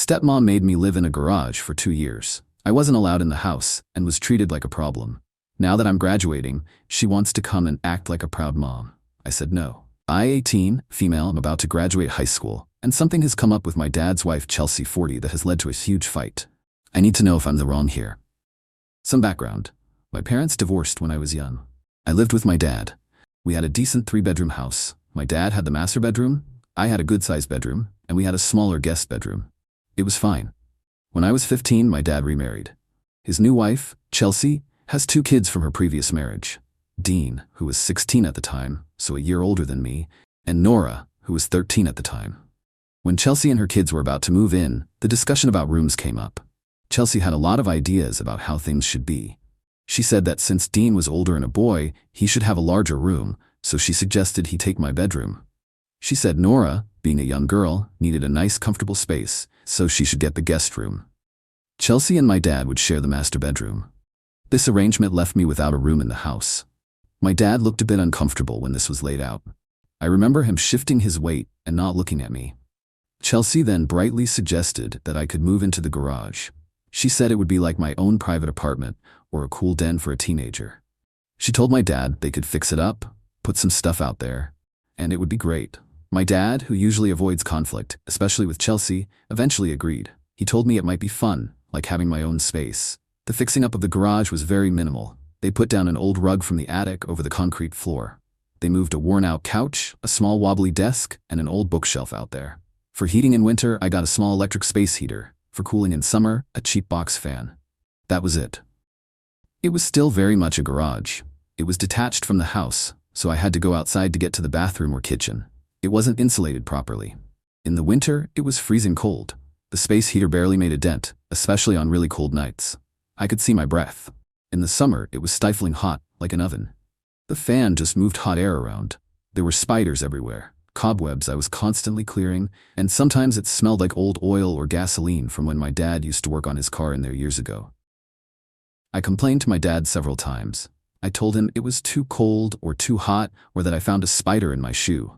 Stepmom made me live in a garage for 2 years. I wasn't allowed in the house and was treated like a problem. Now that I'm graduating, she wants to come and act like a proud mom. I said no. I, 18, female, I'm about to graduate high school, and something has come up with my dad's wife, Chelsea, 40, that has led to a huge fight. I need to know if I'm the wrong here. Some background. My parents divorced when I was young. I lived with my dad. We had a decent 3-bedroom house. My dad had the master bedroom, I had a good-sized bedroom, and we had a smaller guest bedroom. It was fine. When I was 15, my dad remarried. His new wife, Chelsea, has 2 kids from her previous marriage. Dean, who was 16 at the time, so a year older than me, and Nora, who was 13 at the time. When Chelsea and her kids were about to move in, the discussion about rooms came up. Chelsea had a lot of ideas about how things should be. She said that since Dean was older and a boy, he should have a larger room, so she suggested he take my bedroom. She said Nora, being a young girl, needed a nice comfortable space, so she should get the guest room. Chelsea and my dad would share the master bedroom. This arrangement left me without a room in the house. My dad looked a bit uncomfortable when this was laid out. I remember him shifting his weight and not looking at me. Chelsea then brightly suggested that I could move into the garage. She said it would be like my own private apartment or a cool den for a teenager. She told my dad they could fix it up, put some stuff out there, and it would be great. My dad, who usually avoids conflict, especially with Chelsea, eventually agreed. He told me it might be fun, like having my own space. The fixing up of the garage was very minimal. They put down an old rug from the attic over the concrete floor. They moved a worn-out couch, a small wobbly desk, and an old bookshelf out there. For heating in winter, I got a small electric space heater. For cooling in summer, a cheap box fan. That was it. It was still very much a garage. It was detached from the house, so I had to go outside to get to the bathroom or kitchen. It wasn't insulated properly. In the winter, it was freezing cold. The space heater barely made a dent, especially on really cold nights. I could see my breath. In the summer, it was stifling hot, like an oven. The fan just moved hot air around. There were spiders everywhere, cobwebs I was constantly clearing, and sometimes it smelled like old oil or gasoline from when my dad used to work on his car in there years ago. I complained to my dad several times. I told him it was too cold or too hot, or that I found a spider in my shoe.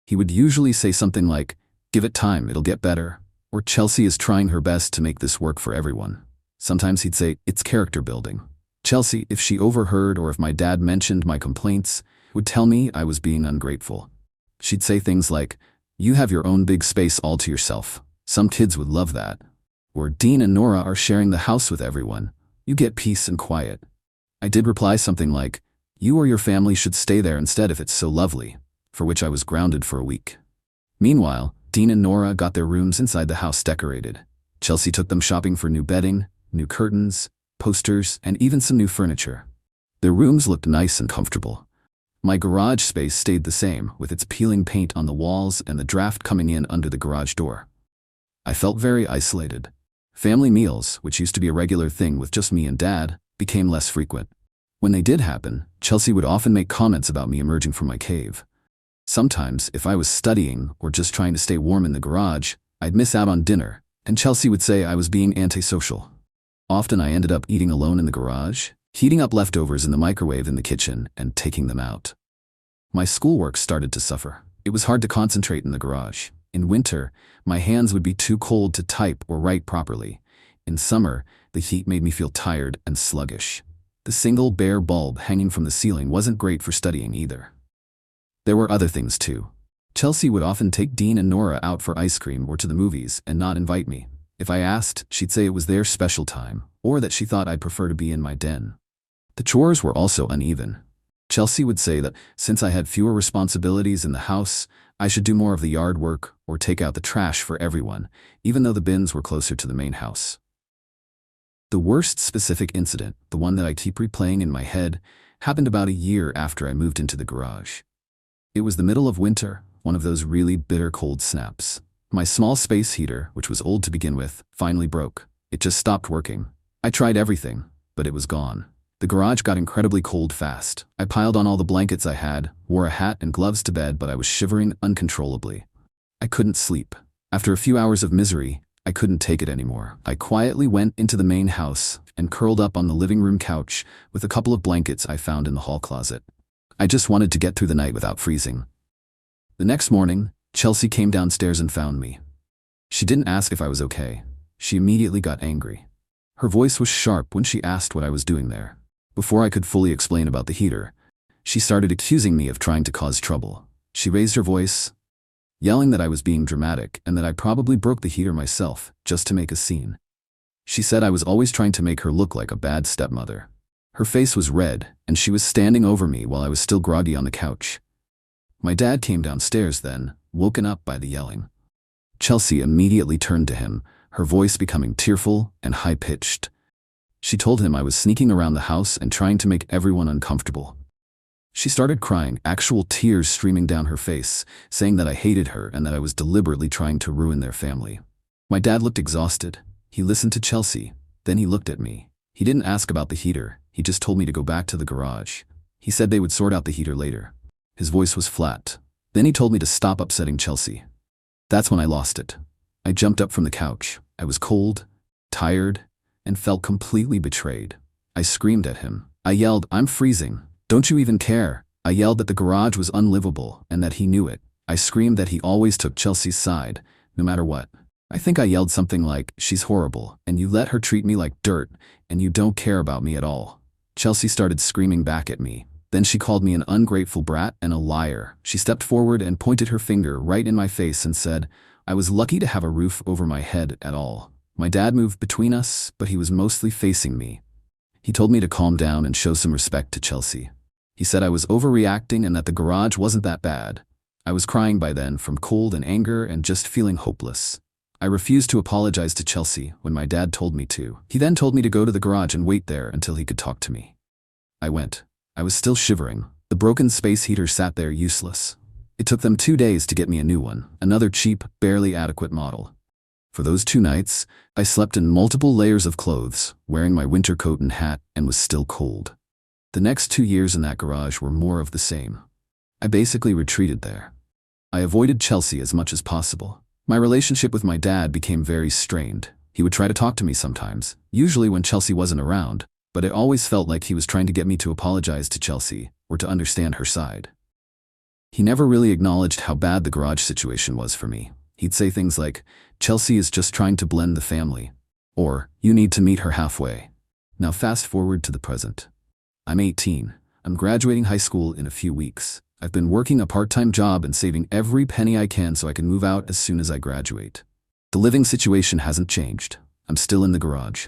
He would usually say something like, "Give it time, it'll get better," or "Chelsea is trying her best to make this work for everyone." Sometimes he'd say, "It's character building." Chelsea, if she overheard or if my dad mentioned my complaints, would tell me I was being ungrateful. She'd say things like, "You have your own big space all to yourself. Some kids would love that." Or, "Dean and Nora are sharing the house with everyone. You get peace and quiet." I did reply something like, "You or your family should stay there instead if it's so lovely," for which I was grounded for a week. Meanwhile, Dean and Nora got their rooms inside the house decorated. Chelsea took them shopping for new bedding, new curtains, posters, and even some new furniture. Their rooms looked nice and comfortable. My garage space stayed the same, with its peeling paint on the walls and the draft coming in under the garage door. I felt very isolated. Family meals, which used to be a regular thing with just me and Dad, became less frequent. When they did happen, Chelsea would often make comments about me emerging from my cave. Sometimes, if I was studying or just trying to stay warm in the garage, I'd miss out on dinner, and Chelsea would say I was being antisocial. Often I ended up eating alone in the garage, heating up leftovers in the microwave in the kitchen, and taking them out. My schoolwork started to suffer. It was hard to concentrate in the garage. In winter, my hands would be too cold to type or write properly. In summer, the heat made me feel tired and sluggish. The single bare bulb hanging from the ceiling wasn't great for studying either. There were other things too. Chelsea would often take Dean and Nora out for ice cream or to the movies and not invite me. If I asked, she'd say it was their special time, or that she thought I'd prefer to be in my den. The chores were also uneven. Chelsea would say that since I had fewer responsibilities in the house, I should do more of the yard work or take out the trash for everyone, even though the bins were closer to the main house. The worst specific incident, the one that I keep replaying in my head, happened about a year after I moved into the garage. It was the middle of winter, one of those really bitter cold snaps. My small space heater, which was old to begin with, finally broke. It just stopped working. I tried everything, but it was gone. The garage got incredibly cold fast. I piled on all the blankets I had, wore a hat and gloves to bed, but I was shivering uncontrollably. I couldn't sleep. After a few hours of misery, I couldn't take it anymore. I quietly went into the main house and curled up on the living room couch with a couple of blankets I found in the hall closet. I just wanted to get through the night without freezing. The next morning, Chelsea came downstairs and found me. She didn't ask if I was okay. She immediately got angry. Her voice was sharp when she asked what I was doing there. Before I could fully explain about the heater, she started accusing me of trying to cause trouble. She raised her voice, yelling that I was being dramatic and that I probably broke the heater myself just to make a scene. She said I was always trying to make her look like a bad stepmother. Her face was red, and she was standing over me while I was still groggy on the couch. My dad came downstairs then, woken up by the yelling. Chelsea immediately turned to him, her voice becoming tearful and high-pitched. She told him I was sneaking around the house and trying to make everyone uncomfortable. She started crying, actual tears streaming down her face, saying that I hated her and that I was deliberately trying to ruin their family. My dad looked exhausted. He listened to Chelsea, then he looked at me. He didn't ask about the heater, he just told me to go back to the garage. He said they would sort out the heater later. His voice was flat. Then he told me to stop upsetting Chelsea. That's when I lost it. I jumped up from the couch. I was cold, tired, and felt completely betrayed. I screamed at him. I yelled, "I'm freezing. Don't you even care?" I yelled that the garage was unlivable and that he knew it. I screamed that he always took Chelsea's side, no matter what. I think I yelled something like, "She's horrible, and you let her treat me like dirt, and you don't care about me at all." Chelsea started screaming back at me. Then she called me an ungrateful brat and a liar. She stepped forward and pointed her finger right in my face and said, I was lucky to have a roof over my head at all. My dad moved between us, but he was mostly facing me. He told me to calm down and show some respect to Chelsea. He said I was overreacting and that the garage wasn't that bad. I was crying by then from cold and anger and just feeling hopeless. I refused to apologize to Chelsea when my dad told me to. He then told me to go to the garage and wait there until he could talk to me. I went. I was still shivering. The broken space heater sat there useless. It took them 2 days to get me a new one, another cheap, barely adequate model. For those 2 nights, I slept in multiple layers of clothes, wearing my winter coat and hat, and was still cold. The next 2 years in that garage were more of the same. I basically retreated there. I avoided Chelsea as much as possible. My relationship with my dad became very strained. He would try to talk to me sometimes, usually when Chelsea wasn't around, but it always felt like he was trying to get me to apologize to Chelsea or to understand her side. He never really acknowledged how bad the garage situation was for me. He'd say things like, "Chelsea is just trying to blend the family," or "You need to meet her halfway." Now fast forward to the present. I'm 18. I'm graduating high school in a few weeks. I've been working a part-time job and saving every penny I can so I can move out as soon as I graduate. The living situation hasn't changed. I'm still in the garage.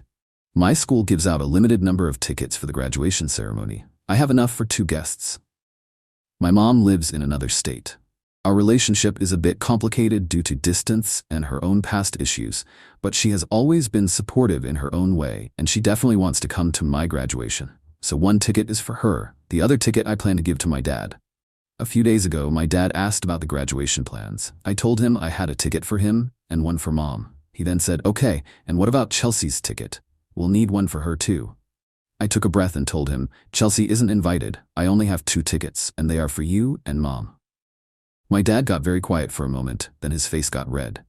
My school gives out a limited number of tickets for the graduation ceremony. I have enough for 2 guests. My mom lives in another state. Our relationship is a bit complicated due to distance and her own past issues, but she has always been supportive in her own way, and she definitely wants to come to my graduation. So 1 ticket is for her. The other ticket I plan to give to my dad. A few days ago, my dad asked about the graduation plans. I told him I had a ticket for him and 1 for mom. He then said, "Okay, and what about Chelsea's ticket? We'll need 1 for her too." I took a breath and told him, "Chelsea isn't invited. I only have 2 tickets, and they are for you and mom." My dad got very quiet for a moment, then his face got red.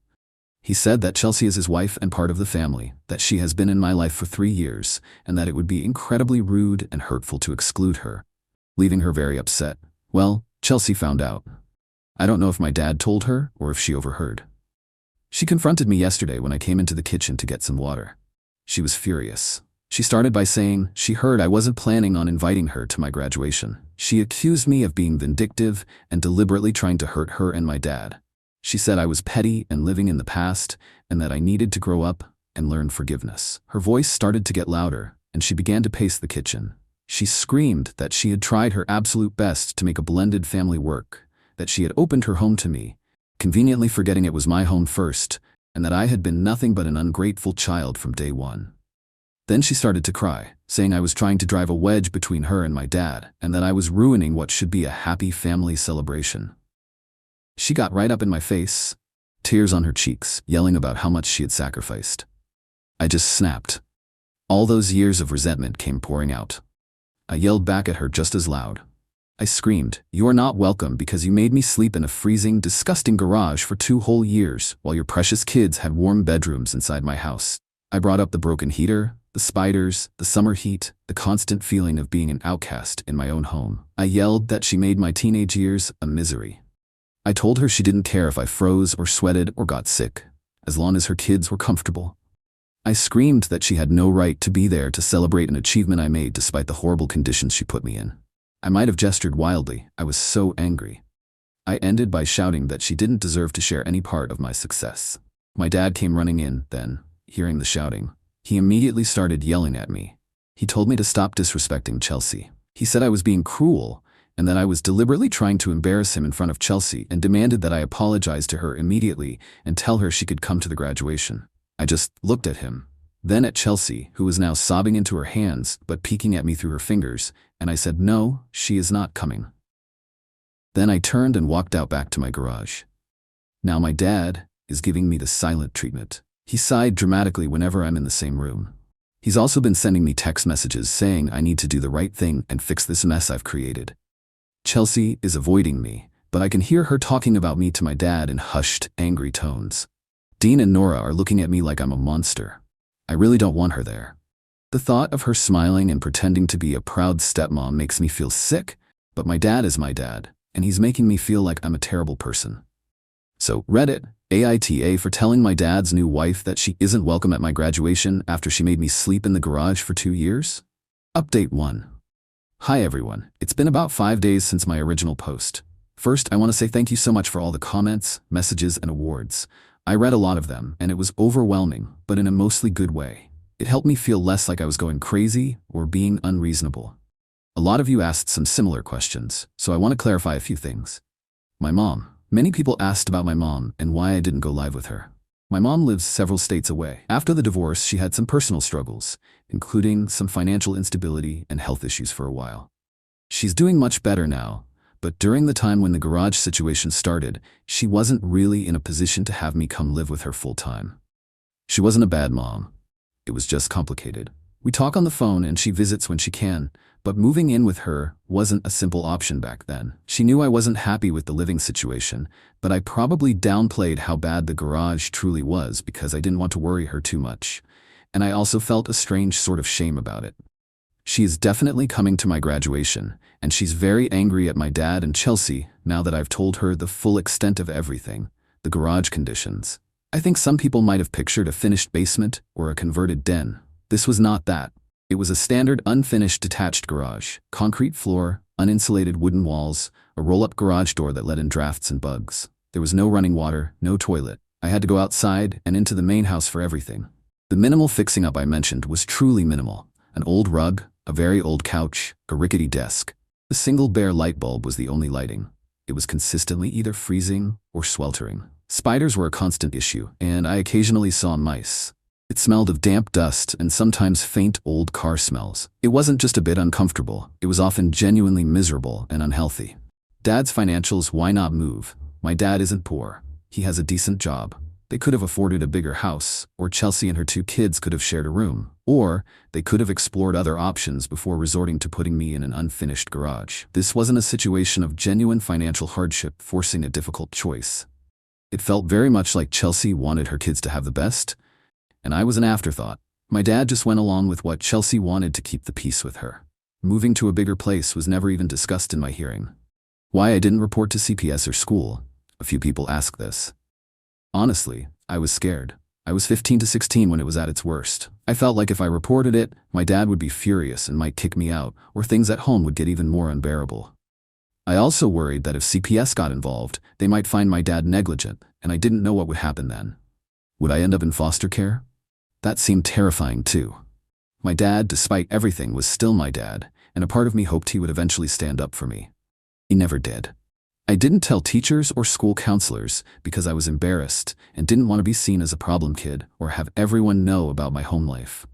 He said that Chelsea is his wife and part of the family, that she has been in my life for 3 years, and that it would be incredibly rude and hurtful to exclude her, leaving her very upset. Well, Chelsea found out. I don't know if my dad told her or if she overheard. She confronted me yesterday when I came into the kitchen to get some water. She was furious. She started by saying she heard I wasn't planning on inviting her to my graduation. She accused me of being vindictive and deliberately trying to hurt her and my dad. She said I was petty and living in the past, and that I needed to grow up and learn forgiveness. Her voice started to get louder, and she began to pace the kitchen. She screamed that she had tried her absolute best to make a blended family work, that she had opened her home to me, conveniently forgetting it was my home first, and that I had been nothing but an ungrateful child from day one. Then she started to cry, saying I was trying to drive a wedge between her and my dad, and that I was ruining what should be a happy family celebration. She got right up in my face, tears on her cheeks, yelling about how much she had sacrificed. I just snapped. All those years of resentment came pouring out. I yelled back at her just as loud. I screamed, "You are not welcome because you made me sleep in a freezing, disgusting garage for 2 whole years while your precious kids had warm bedrooms inside my house." I brought up the broken heater, the spiders, the summer heat, the constant feeling of being an outcast in my own home. I yelled that she made my teenage years a misery. I told her she didn't care if I froze or sweated or got sick, as long as her kids were comfortable. I screamed that she had no right to be there to celebrate an achievement I made despite the horrible conditions she put me in. I might have gestured wildly. I was so angry. I ended by shouting that she didn't deserve to share any part of my success. My dad came running in, then, hearing the shouting. He immediately started yelling at me. He told me to stop disrespecting Chelsea. He said I was being cruel and that I was deliberately trying to embarrass him in front of Chelsea, and demanded that I apologize to her immediately and tell her she could come to the graduation. I just looked at him, then at Chelsea, who was now sobbing into her hands but peeking at me through her fingers, and I said, "No, she is not coming." Then I turned and walked out back to my garage. Now my dad is giving me the silent treatment. He sighed dramatically whenever I'm in the same room. He's also been sending me text messages saying I need to do the right thing and fix this mess I've created. Chelsea is avoiding me, but I can hear her talking about me to my dad in hushed, angry tones. Dean and Nora are looking at me like I'm a monster. I really don't want her there. The thought of her smiling and pretending to be a proud stepmom makes me feel sick, but my dad is my dad, and he's making me feel like I'm a terrible person. So, Reddit, AITA for telling my dad's new wife that she isn't welcome at my graduation after she made me sleep in the garage for 2 years? Update 1. Hi everyone, it's been about 5 days since my original post. First, I want to say thank you so much for all the comments, messages, and awards. I read a lot of them, and it was overwhelming, but in a mostly good way. It helped me feel less like I was going crazy or being unreasonable. A lot of you asked some similar questions, so I want to clarify a few things. My mom. Many people asked about my mom and why I didn't go live with her. My mom lives several states away. After the divorce, she had some personal struggles, including some financial instability and health issues for a while. She's doing much better now, but during the time when the garage situation started, she wasn't really in a position to have me come live with her full time. She wasn't a bad mom. It was just complicated. We talk on the phone and she visits when she can, but moving in with her wasn't a simple option back then. She knew I wasn't happy with the living situation, but I probably downplayed how bad the garage truly was because I didn't want to worry her too much, and I also felt a strange sort of shame about it. She is definitely coming to my graduation, and she's very angry at my dad and Chelsea now that I've told her the full extent of everything, the garage conditions. I think some people might have pictured a finished basement or a converted den. This was not that. It was a standard unfinished detached garage, concrete floor, uninsulated wooden walls, a roll-up garage door that let in drafts and bugs. There was no running water, no toilet. I had to go outside and into the main house for everything. The minimal fixing up I mentioned was truly minimal. An old rug, a very old couch, a rickety desk. A single bare light bulb was the only lighting. It was consistently either freezing or sweltering. Spiders were a constant issue, and I occasionally saw mice. It smelled of damp dust and sometimes faint old car smells. It wasn't just a bit uncomfortable, it was often genuinely miserable and unhealthy. Dad's financials, why not move? My dad isn't poor. He has a decent job. They could have afforded a bigger house, or Chelsea and her 2 kids could have shared a room, or they could have explored other options before resorting to putting me in an unfinished garage. This wasn't a situation of genuine financial hardship forcing a difficult choice. It felt very much like Chelsea wanted her kids to have the best, and I was an afterthought. My dad just went along with what Chelsea wanted to keep the peace with her. Moving to a bigger place was never even discussed in my hearing. Why I didn't report to CPS or school? A few people ask this. Honestly, I was scared. I was 15 to 16 when it was at its worst. I felt like if I reported it, my dad would be furious and might kick me out, or things at home would get even more unbearable. I also worried that if CPS got involved, they might find my dad negligent, and I didn't know what would happen then. Would I end up in foster care? That seemed terrifying too. My dad, despite everything, was still my dad, and a part of me hoped he would eventually stand up for me. He never did. I didn't tell teachers or school counselors because I was embarrassed and didn't want to be seen as a problem kid or have everyone know about my home life.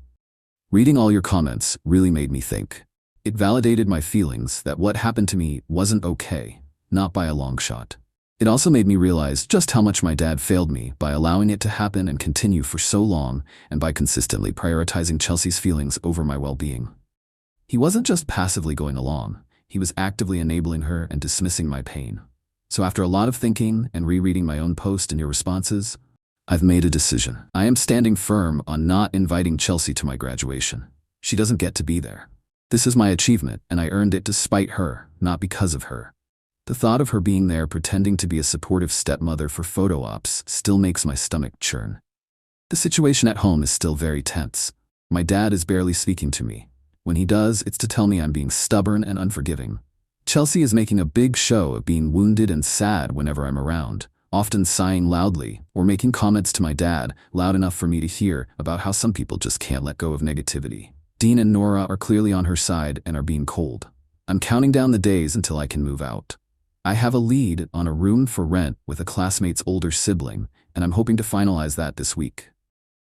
Reading all your comments really made me think. It validated my feelings that what happened to me wasn't okay, not by a long shot. It also made me realize just how much my dad failed me by allowing it to happen and continue for so long, and by consistently prioritizing Chelsea's feelings over my well-being. He wasn't just passively going along, he was actively enabling her and dismissing my pain. So after a lot of thinking and rereading my own post and your responses, I've made a decision. I am standing firm on not inviting Chelsea to my graduation. She doesn't get to be there. This is my achievement, and I earned it despite her, not because of her. The thought of her being there pretending to be a supportive stepmother for photo ops still makes my stomach churn. The situation at home is still very tense. My dad is barely speaking to me. When he does, it's to tell me I'm being stubborn and unforgiving. Chelsea is making a big show of being wounded and sad whenever I'm around, often sighing loudly or making comments to my dad loud enough for me to hear about how some people just can't let go of negativity. Dean and Nora are clearly on her side and are being cold. I'm counting down the days until I can move out. I have a lead on a room for rent with a classmate's older sibling, and I'm hoping to finalize that this week.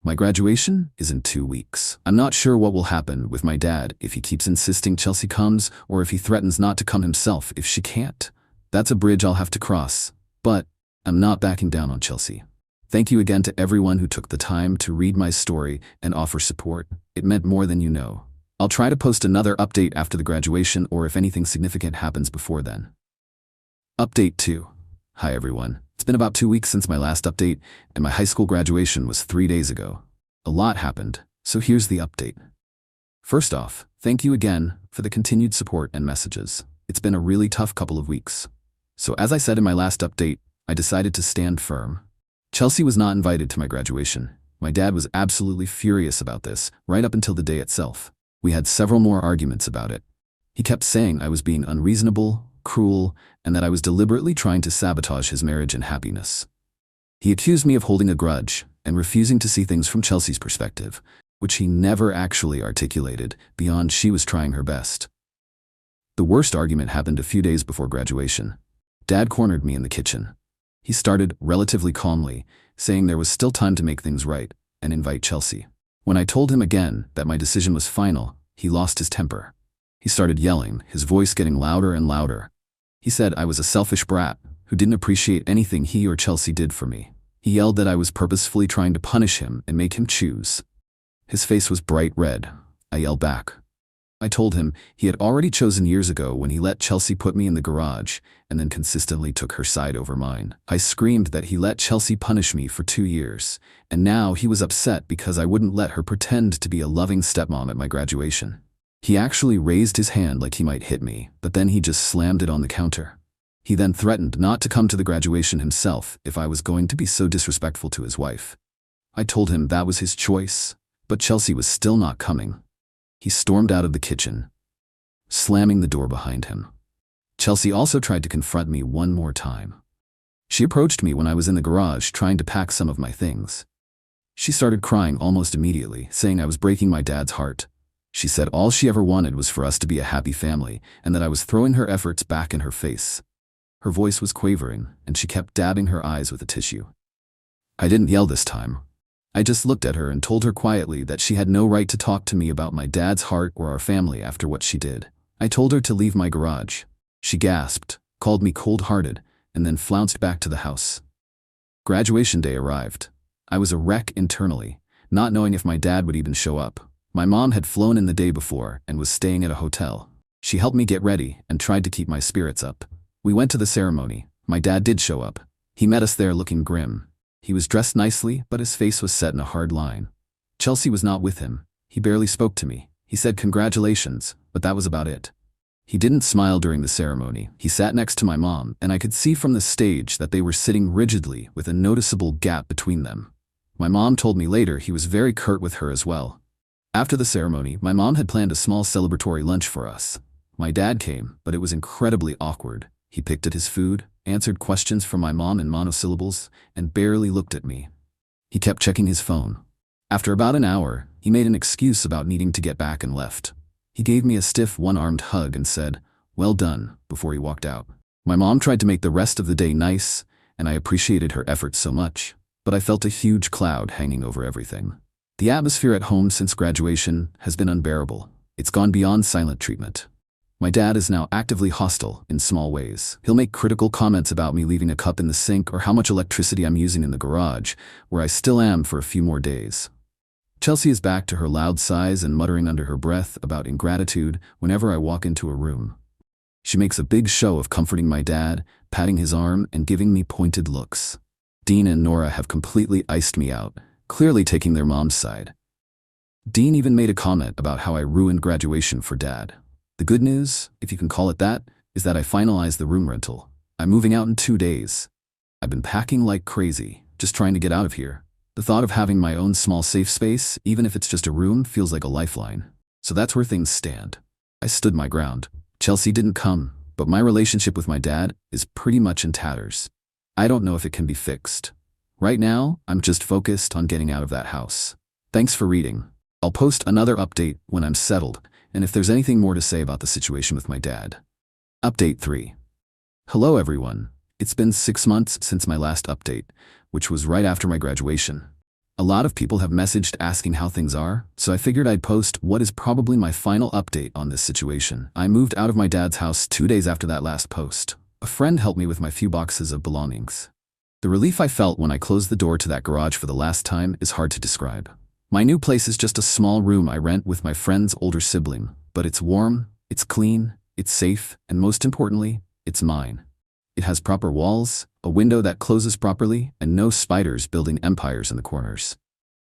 My graduation is in 2 weeks. I'm not sure what will happen with my dad if he keeps insisting Chelsea comes or if he threatens not to come himself if she can't. That's a bridge I'll have to cross, but I'm not backing down on Chelsea. Thank you again to everyone who took the time to read my story and offer support. It meant more than you know. I'll try to post another update after the graduation or if anything significant happens before then. Update 2. Hi everyone. It's been about 2 weeks since my last update, and my high school graduation was 3 days ago. A lot happened, so here's the update. First off, thank you again for the continued support and messages. It's been a really tough couple of weeks. So as I said in my last update, I decided to stand firm. Chelsea was not invited to my graduation. My dad was absolutely furious about this, right up until the day itself. We had several more arguments about it. He kept saying I was being unreasonable, cruel, and that I was deliberately trying to sabotage his marriage and happiness. He accused me of holding a grudge and refusing to see things from Chelsea's perspective, which he never actually articulated beyond she was trying her best. The worst argument happened a few days before graduation. Dad cornered me in the kitchen. He started relatively calmly, saying there was still time to make things right and invite Chelsea. When I told him again that my decision was final, he lost his temper. He started yelling, his voice getting louder and louder. He said I was a selfish brat who didn't appreciate anything he or Chelsea did for me. He yelled that I was purposefully trying to punish him and make him choose. His face was bright red. I yelled back. I told him he had already chosen years ago when he let Chelsea put me in the garage and then consistently took her side over mine. I screamed that he let Chelsea punish me for 2 years, and now he was upset because I wouldn't let her pretend to be a loving stepmom at my graduation. He actually raised his hand like he might hit me, but then he just slammed it on the counter. He then threatened not to come to the graduation himself if I was going to be so disrespectful to his wife. I told him that was his choice, but Chelsea was still not coming. He stormed out of the kitchen, slamming the door behind him. Chelsea also tried to confront me one more time. She approached me when I was in the garage trying to pack some of my things. She started crying almost immediately, saying I was breaking my dad's heart. She said all she ever wanted was for us to be a happy family and that I was throwing her efforts back in her face. Her voice was quavering, and she kept dabbing her eyes with a tissue. I didn't yell this time. I just looked at her and told her quietly that she had no right to talk to me about my dad's heart or our family after what she did. I told her to leave my garage. She gasped, called me cold-hearted, and then flounced back to the house. Graduation day arrived. I was a wreck internally, not knowing if my dad would even show up. My mom had flown in the day before and was staying at a hotel. She helped me get ready and tried to keep my spirits up. We went to the ceremony. My dad did show up. He met us there looking grim. He was dressed nicely, but his face was set in a hard line. Chelsea was not with him. He barely spoke to me. He said congratulations, but that was about it. He didn't smile during the ceremony. He sat next to my mom, and I could see from the stage that they were sitting rigidly with a noticeable gap between them. My mom told me later he was very curt with her as well. After the ceremony, my mom had planned a small celebratory lunch for us. My dad came, but it was incredibly awkward. He picked at his food, answered questions from my mom in monosyllables, and barely looked at me. He kept checking his phone. After about an hour, he made an excuse about needing to get back and left. He gave me a stiff one-armed hug and said, "Well done," before he walked out. My mom tried to make the rest of the day nice, and I appreciated her efforts so much, but I felt a huge cloud hanging over everything. The atmosphere at home since graduation has been unbearable. It's gone beyond silent treatment. My dad is now actively hostile in small ways. He'll make critical comments about me leaving a cup in the sink or how much electricity I'm using in the garage, where I still am for a few more days. Chelsea is back to her loud sighs and muttering under her breath about ingratitude whenever I walk into a room. She makes a big show of comforting my dad, patting his arm and giving me pointed looks. Dean and Nora have completely iced me out, clearly taking their mom's side. Dean even made a comment about how I ruined graduation for Dad. The good news, if you can call it that, is that I finalized the room rental. I'm moving out in 2 days. I've been packing like crazy, just trying to get out of here. The thought of having my own small safe space, even if it's just a room, feels like a lifeline. So that's where things stand. I stood my ground. Chelsea didn't come, but my relationship with my dad is pretty much in tatters. I don't know if it can be fixed. Right now, I'm just focused on getting out of that house. Thanks for reading. I'll post another update when I'm settled, and if there's anything more to say about the situation with my dad. Update 3. Hello everyone. It's been 6 months since my last update, which was right after my graduation. A lot of people have messaged asking how things are, so I figured I'd post what is probably my final update on this situation. I moved out of my dad's house 2 days after that last post. A friend helped me with my few boxes of belongings. The relief I felt when I closed the door to that garage for the last time is hard to describe. My new place is just a small room I rent with my friend's older sibling, but it's warm, it's clean, it's safe, and most importantly, it's mine. It has proper walls, a window that closes properly, and no spiders building empires in the corners.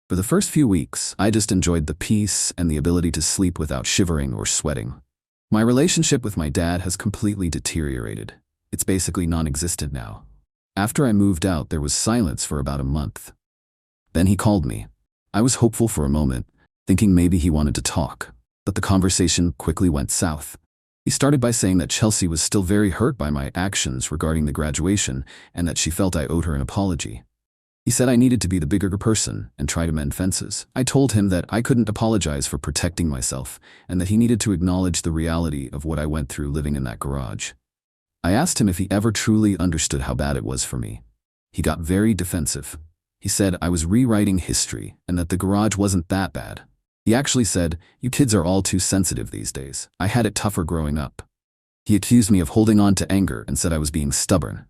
For the first few weeks, I just enjoyed the peace and the ability to sleep without shivering or sweating. My relationship with my dad has completely deteriorated. It's basically non-existent now. After I moved out, there was silence for about a month. Then he called me. I was hopeful for a moment, thinking maybe he wanted to talk, but the conversation quickly went south. He started by saying that Chelsea was still very hurt by my actions regarding the graduation and that she felt I owed her an apology. He said I needed to be the bigger person and try to mend fences. I told him that I couldn't apologize for protecting myself and that he needed to acknowledge the reality of what I went through living in that garage. I asked him if he ever truly understood how bad it was for me. He got very defensive. He said I was rewriting history and that the garage wasn't that bad. He actually said, "You kids are all too sensitive these days. I had it tougher growing up." He accused me of holding on to anger and said I was being stubborn.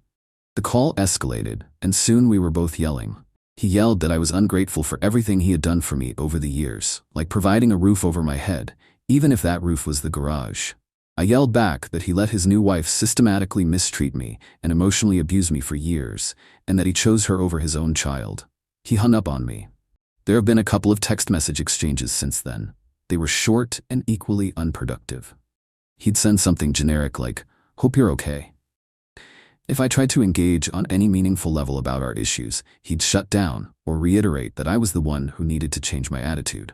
The call escalated, and soon we were both yelling. He yelled that I was ungrateful for everything he had done for me over the years, like providing a roof over my head, even if that roof was the garage. I yelled back that he let his new wife systematically mistreat me and emotionally abuse me for years, and that he chose her over his own child. He hung up on me. There have been a couple of text message exchanges since then. They were short and equally unproductive. He'd send something generic like, "Hope you're okay." If I tried to engage on any meaningful level about our issues, he'd shut down or reiterate that I was the one who needed to change my attitude.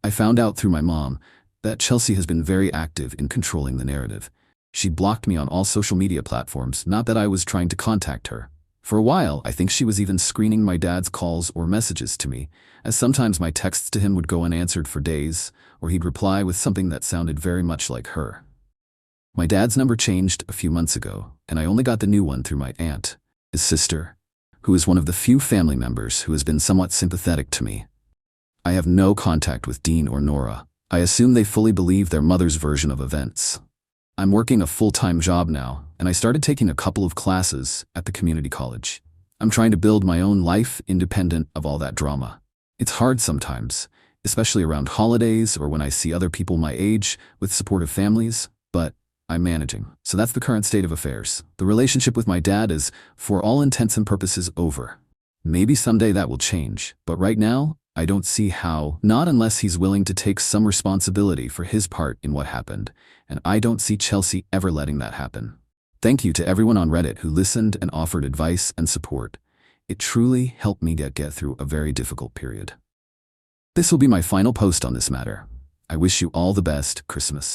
I found out through my mom that Chelsea has been very active in controlling the narrative. She blocked me on all social media platforms, not that I was trying to contact her. For a while, I think she was even screening my dad's calls or messages to me, as sometimes my texts to him would go unanswered for days, or he'd reply with something that sounded very much like her. My dad's number changed a few months ago, and I only got the new one through my aunt, his sister, who is one of the few family members who has been somewhat sympathetic to me. I have no contact with Dean or Nora. I assume they fully believe their mother's version of events. I'm working a full-time job now, and I started taking a couple of classes at the community college. I'm trying to build my own life independent of all that drama. It's hard sometimes, especially around holidays or when I see other people my age with supportive families, but I'm managing. So that's the current state of affairs. The relationship with my dad is, for all intents and purposes, over. Maybe someday that will change, but right now, I don't see how, not unless he's willing to take some responsibility for his part in what happened, and I don't see Chelsea ever letting that happen. Thank you to everyone on Reddit who listened and offered advice and support. It truly helped me get through a very difficult period. This will be my final post on this matter. I wish you all the best, Christmas.